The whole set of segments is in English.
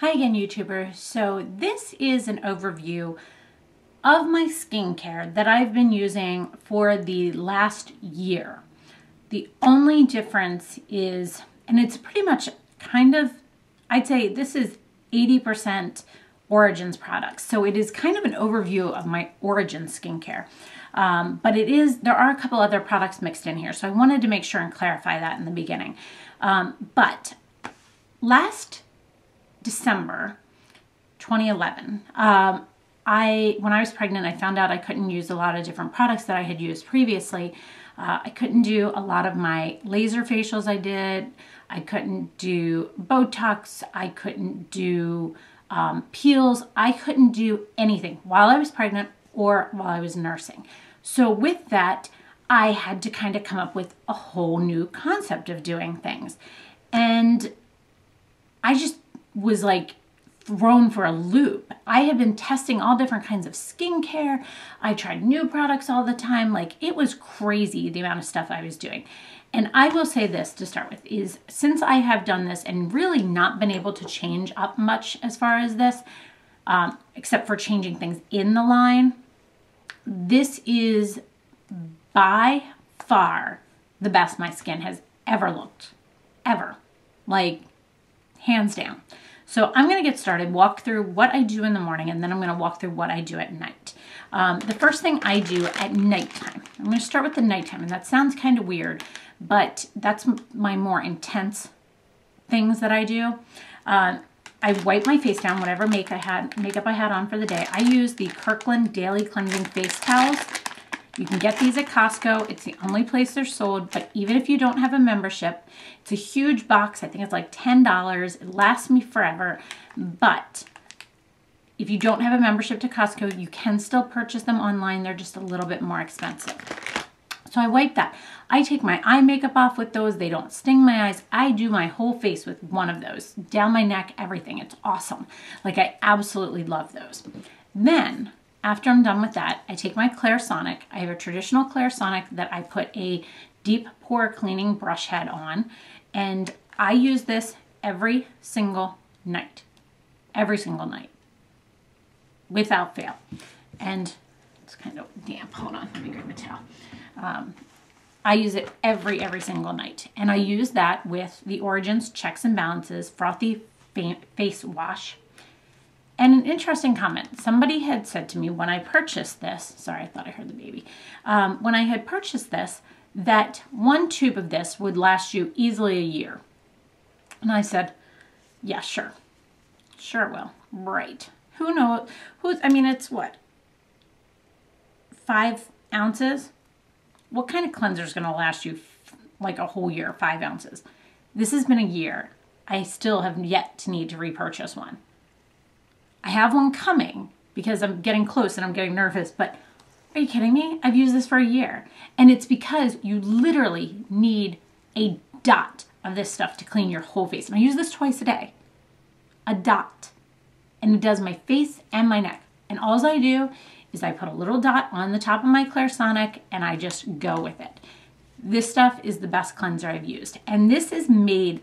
Hi again, YouTuber. So this is an overview of my skincare that I've been using for the last year. The only difference is, and it's pretty much kind of, I'd say this is 80% Origins products. So it is kind of an overview of my Origins skincare. But there are a couple other products mixed in here. So I wanted to make sure and clarify that in the beginning. But last December 2011, when I was pregnant, I found out I couldn't use a lot of different products that I had used previously. I couldn't do a lot of my laser facials I did. I couldn't do Botox. I couldn't do peels. I couldn't do anything while I was pregnant or while I was nursing. So with that, I had to kind of come up with a whole new concept of doing things. And I just was like thrown for a loop. I had been testing all different kinds of skincare. I tried new products all the time. Like, it was crazy the amount of stuff I was doing. And I will say this to start with is, since I have done this and really not been able to change up much as far as this, except for changing things in the line, this is by far the best my skin has ever looked. Ever. Like, hands down. So I'm going to get started, walk through what I do in the morning, and then I'm going to walk through what I do at night. The first thing I do at nighttime, I'm going to start with the nighttime, and that sounds kind of weird, but that's my more intense things that I do. I wipe my face down, whatever makeup I had on for the day. I use the Kirkland Daily Cleansing Face Towels. You can get these at Costco. It's the only place they're sold, but even if you don't have a membership, it's a huge box. I think it's like $10. It lasts me forever, but if you don't have a membership to Costco, you can still purchase them online. They're just a little bit more expensive. So I wipe that. I take my eye makeup off with those. They don't sting my eyes. I do my whole face with one of those. Down my neck, everything. It's awesome. Like, I absolutely love those. Then, after I'm done with that, I take my Clairsonic. I have a traditional Clairsonic that I put a deep pore cleaning brush head on, and I use this every single night. Every single night. Without fail. And it's kind of damp. Hold on, let me grab my towel. I use it every single night. And I use that with the Origins Checks and Balances Frothy Face Wash. And an interesting comment. Somebody had said to me when I purchased this, sorry, I thought I heard the baby. When I had purchased this, that one tube of this would last you easily a year. And I said, yeah, sure. Sure it will. Right. Who knows? I mean, it's what? 5 ounces? What kind of cleanser is going to last you like a whole year, 5 ounces? This has been a year. I still have yet to need to repurchase one. I have one coming because I'm getting close and I'm getting nervous, but are you kidding me? I've used this for a year. And it's because you literally need a dot of this stuff to clean your whole face. And I use this twice a day. A dot. And it does my face and my neck. And all I do is I put a little dot on the top of my Clairsonic and I just go with it. This stuff is the best cleanser I've used. And this is made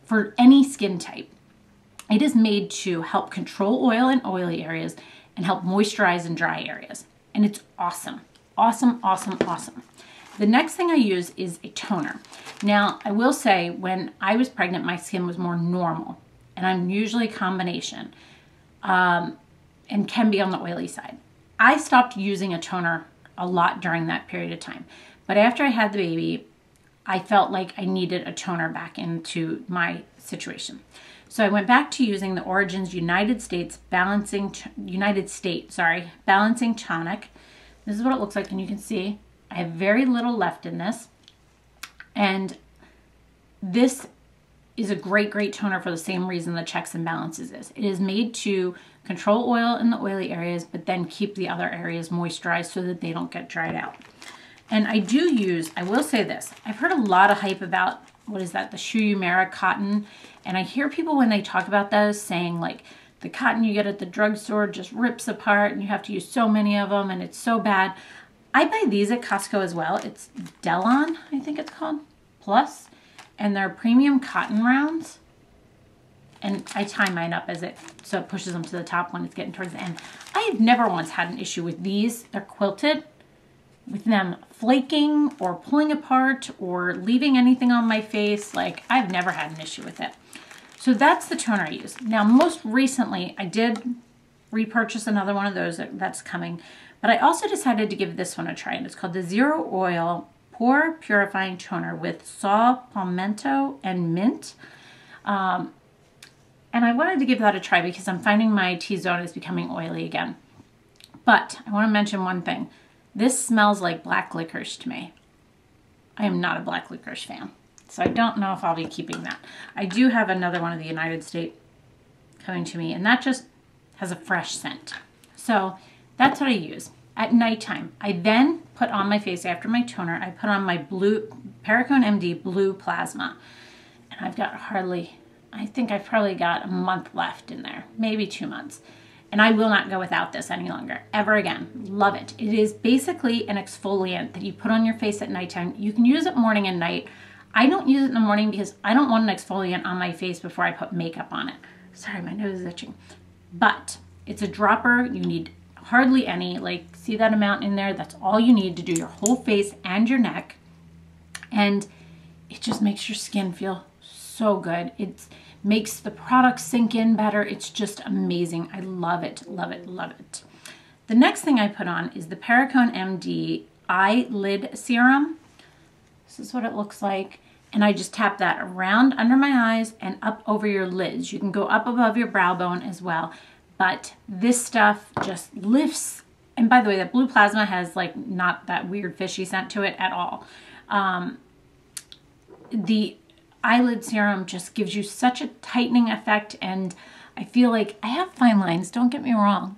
for any skin type. It is made to help control oil in oily areas and help moisturize in dry areas. And it's awesome. Awesome, awesome, awesome. The next thing I use is a toner. Now, I will say when I was pregnant, my skin was more normal. And I'm usually a combination. And can be on the oily side. I stopped using a toner a lot during that period of time. But after I had the baby, I felt like I needed a toner back into my situation. So I went back to using the Origins United States Balancing Tonic. This is what it looks like, and you can see I have very little left in this. And this is a great toner for the same reason the Checks and Balances is. It is made to control oil in the oily areas, but then keep the other areas moisturized so that they don't get dried out. And I will say this, I've heard a lot of hype about, what is that, the Shu-Uemura cotton. And I hear people when they talk about those saying like, the cotton you get at the drugstore just rips apart and you have to use so many of them and it's so bad. I buy these at Costco as well. It's Delon, I think it's called, Plus. And they're premium cotton rounds. and I tie mine up so it pushes them to the top when it's getting towards the end. I have never once had an issue with these. They're quilted, with them flaking or pulling apart or leaving anything on my face. Like, I've never had an issue with it. So that's the toner I use. Now, most recently, I did repurchase another one of those that's coming, but I also decided to give this one a try, and it's called the Zero Oil Pore Purifying Toner with Saw Palmetto and Mint. And I wanted to give that a try because I'm finding my T-zone is becoming oily again. But I want to mention one thing. This smells like black licorice to me. I am not a black licorice fan, so I don't know if I'll be keeping that. I do have another one of the United States coming to me, and that just has a fresh scent. So that's what I use. At nighttime, I then put on my face after my toner, I put on my blue Perricone MD Blue Plasma. And I've got I think I've probably got a month left in there, maybe 2 months. And I will not go without this any longer, ever again. Love it. It is basically an exfoliant that you put on your face at nighttime. You can use it morning and night. I don't use it in the morning because I don't want an exfoliant on my face before I put makeup on it. Sorry, my nose is itching. But it's a dropper. You need hardly any. Like, see that amount in there? That's all you need to do your whole face and your neck. And it just makes your skin feel so good. It makes the product sink in better. It's just amazing. I love it, love it, love it. The next thing I put on is the Perricone MD Eyelid Serum. This is what it looks like. And I just tap that around under my eyes and up over your lids. You can go up above your brow bone as well. But this stuff just lifts. And by the way, that Blue Plasma has like not that weird fishy scent to it at all. The eyelid serum just gives you such a tightening effect, and I feel like I have fine lines, don't get me wrong,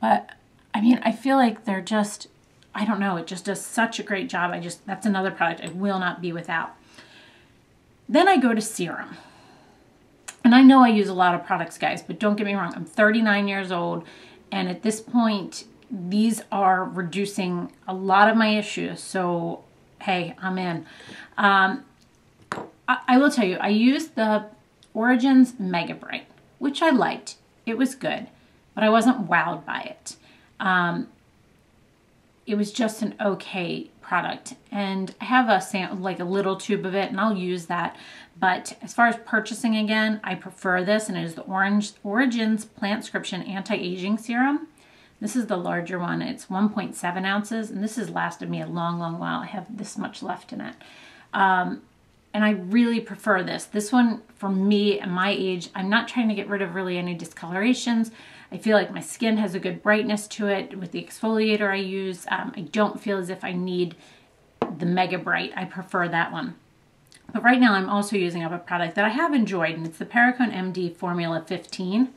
but I mean, I feel like they're just, I don't know, it just does such a great job. That's another product I will not be without. Then I go to serum. And I know I use a lot of products, guys, but don't get me wrong, I'm 39 years old, and at this point, these are reducing a lot of my issues, so hey, I'm in. I will tell you, I used the Origins Mega Bright, which I liked. It was good, but I wasn't wowed by it. It was just an okay product, and I have a little tube of it, and I'll use that. But as far as purchasing again, I prefer this, and it is the Origins Plantscription Anti-Aging Serum. This is the larger one. It's 1.7 ounces, and this has lasted me a long, long while. I have this much left in it. And I really prefer this. This one, for me at my age, I'm not trying to get rid of really any discolorations. I feel like my skin has a good brightness to it with the exfoliator I use. I don't feel as if I need the Mega Bright. I prefer that one. But right now I'm also using up a product that I have enjoyed, and it's the Perricone MD Formula 15.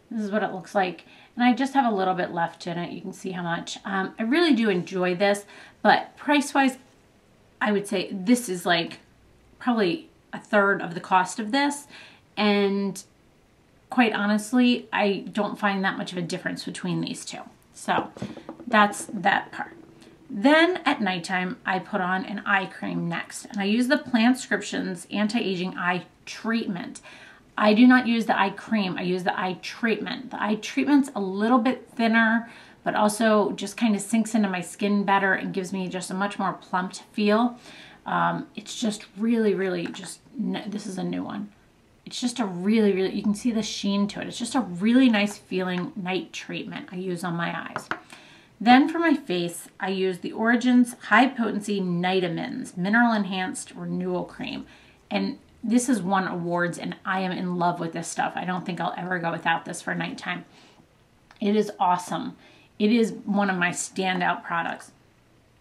This is what it looks like. And I just have a little bit left in it. You can see how much. I really do enjoy this, but price-wise, I would say this is like probably a third of the cost of this. And quite honestly, I don't find that much of a difference between these two. So that's that part. Then at nighttime, I put on an eye cream next. And I use the Plantscription's Anti-Aging Eye Treatment. I do not use the eye cream. I use the eye treatment. The eye treatment's a little bit thinner, but also just kind of sinks into my skin better and gives me just a much more plumped feel. It's just really, really this is a new one. It's just a really, really, you can see the sheen to it. It's just a really nice feeling night treatment I use on my eyes. Then for my face, I use the Origins High Potency Nitamins Mineral Enhanced Renewal Cream. And this has won awards, and I am in love with this stuff. I don't think I'll ever go without this for nighttime. It is awesome. It is one of my standout products.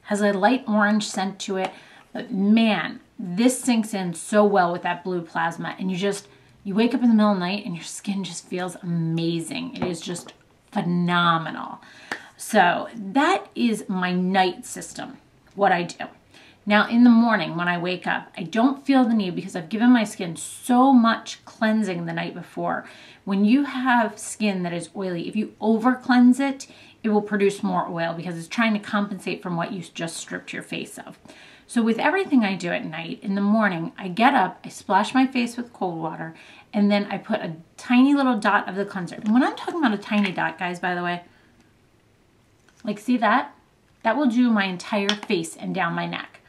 Has a light orange scent to it, but man, this sinks in so well with that Blue Plasma, and you wake up in the middle of the night and your skin just feels amazing. It is just phenomenal. So that is my night system, what I do. Now in the morning when I wake up, I don't feel the need because I've given my skin so much cleansing the night before. When you have skin that is oily, if you over cleanse it, it will produce more oil because it's trying to compensate from what you just stripped your face of. So with everything I do at night, in the morning, I get up, I splash my face with cold water, And then I put a tiny little dot of the cleanser. And when I'm talking about a tiny dot, guys, by the way, like, see that? That will do my entire face and down my neck.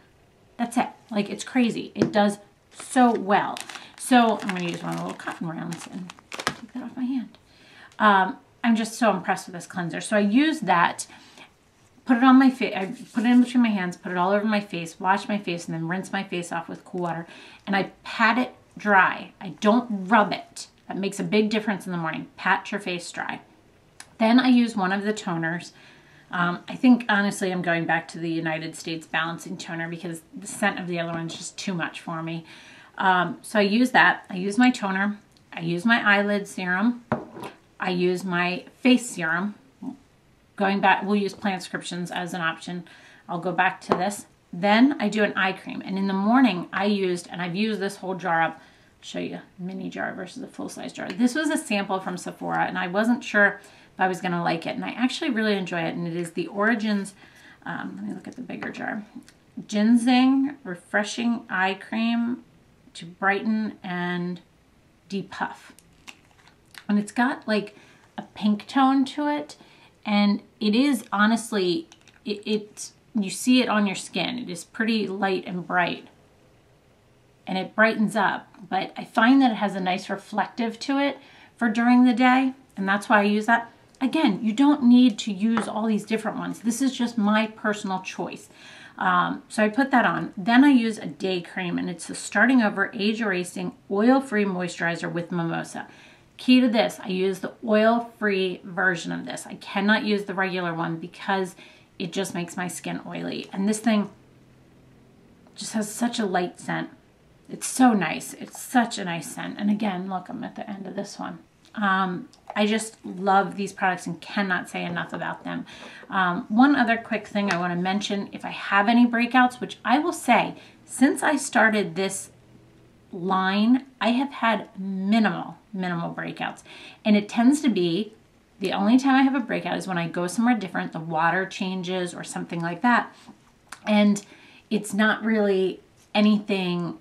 That's it. Like, it's crazy. It does so well. So I'm going to use one of the little cotton rounds and take that off my hand. I'm just so impressed with this cleanser. So I use that, put it on my face, I put it in between my hands, put it all over my face, wash my face, and then rinse my face off with cool water. And I pat it dry. I don't rub it. That makes a big difference in the morning. Pat your face dry. Then I use one of the toners. I think, honestly, I'm going back to the United States Balancing Toner because the scent of the other one is just too much for me. So I use that. I use my toner. I use my eyelid serum. I use my face serum. Going back, we'll use plant descriptions as an option. I'll go back to this. Then I do an eye cream. And in the morning, I've used this whole jar up. I'll show you a mini jar versus a full-size jar. This was a sample from Sephora, and I wasn't sure if I was going to like it. And I actually really enjoy it. And it is the Origins, let me look at the bigger jar. Ginseng Refreshing Eye Cream to brighten and depuff. And it's got like a pink tone to it. And it is honestly, you see it on your skin. It is pretty light and bright. And it brightens up. But I find that it has a nice reflective to it for during the day. And that's why I use that. Again, you don't need to use all these different ones. This is just my personal choice. So I put that on. Then I use a day cream, and it's the Starting Over Age Erasing Oil-Free Moisturizer with Mimosa. Key to this, I use the oil-free version of this. I cannot use the regular one because it just makes my skin oily. And this thing just has such a light scent. It's so nice. It's such a nice scent. And again, look, I'm at the end of this one. I just love these products and cannot say enough about them. One other quick thing I want to mention, if I have any breakouts, which I will say, since I started this line, I have had minimal breakouts. And it tends to be, the only time I have a breakout is when I go somewhere different, the water changes or something like that. And it's not really anything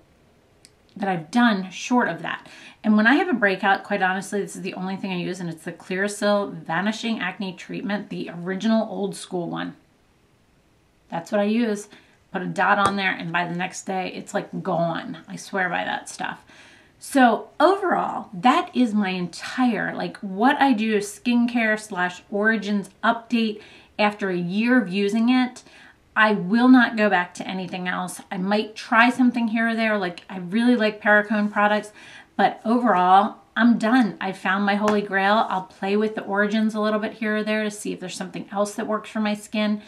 that I've done short of that. And when I have a breakout, quite honestly, this is the only thing I use, and it's the Clearasil Vanishing Acne Treatment, the original old school one. That's what I use. Put a dot on there, and by the next day, it's like gone. I swear by that stuff. So overall, that is my entire, like, what I do skincare / Origins update after a year of using it. I will not go back to anything else. I might try something here or there. Like, I really like Perricone products, but overall, I'm done. I found my holy grail. I'll play with the Origins a little bit here or there to see if there's something else that works for my skin.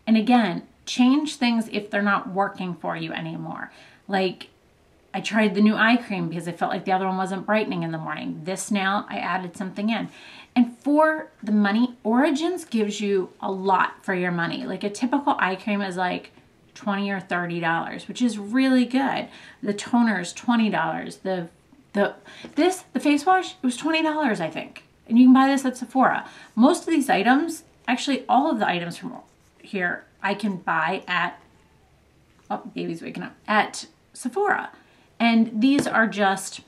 And again, change things if they're not working for you anymore. Like, I tried the new eye cream because I felt like the other one wasn't brightening in the morning. This now, I added something in. And for the money, Origins gives you a lot for your money. Like, a typical eye cream is like $20 or $30, which is really good. The toner is $20. The face wash, it was $20, I think. And you can buy this at Sephora. Most of these items, actually all of the items from here, I can buy at, oh, baby's waking up, at Sephora. And these are just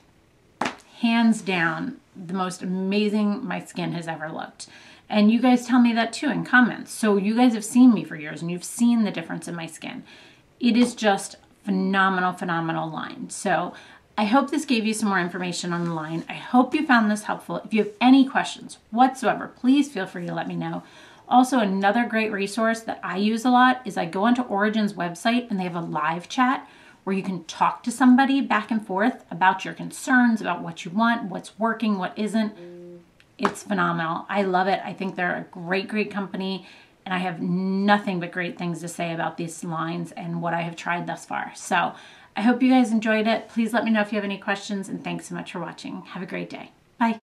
hands down the most amazing my skin has ever looked. And you guys tell me that too in comments. So you guys have seen me for years and you've seen the difference in my skin. It is just phenomenal line. So I hope this gave you some more information on the line. I hope you found this helpful. If you have any questions whatsoever, please feel free to let me know. Also, another great resource that I use a lot is I go onto Origin's website and they have a live chat where you can talk to somebody back and forth about your concerns, about what you want, what's working, what isn't. It's phenomenal. I love it. I think they're a great company, and I have nothing but great things to say about these lines and what I have tried thus far. So I hope you guys enjoyed it. Please let me know if you have any questions, and thanks so much for watching. Have a great day. Bye.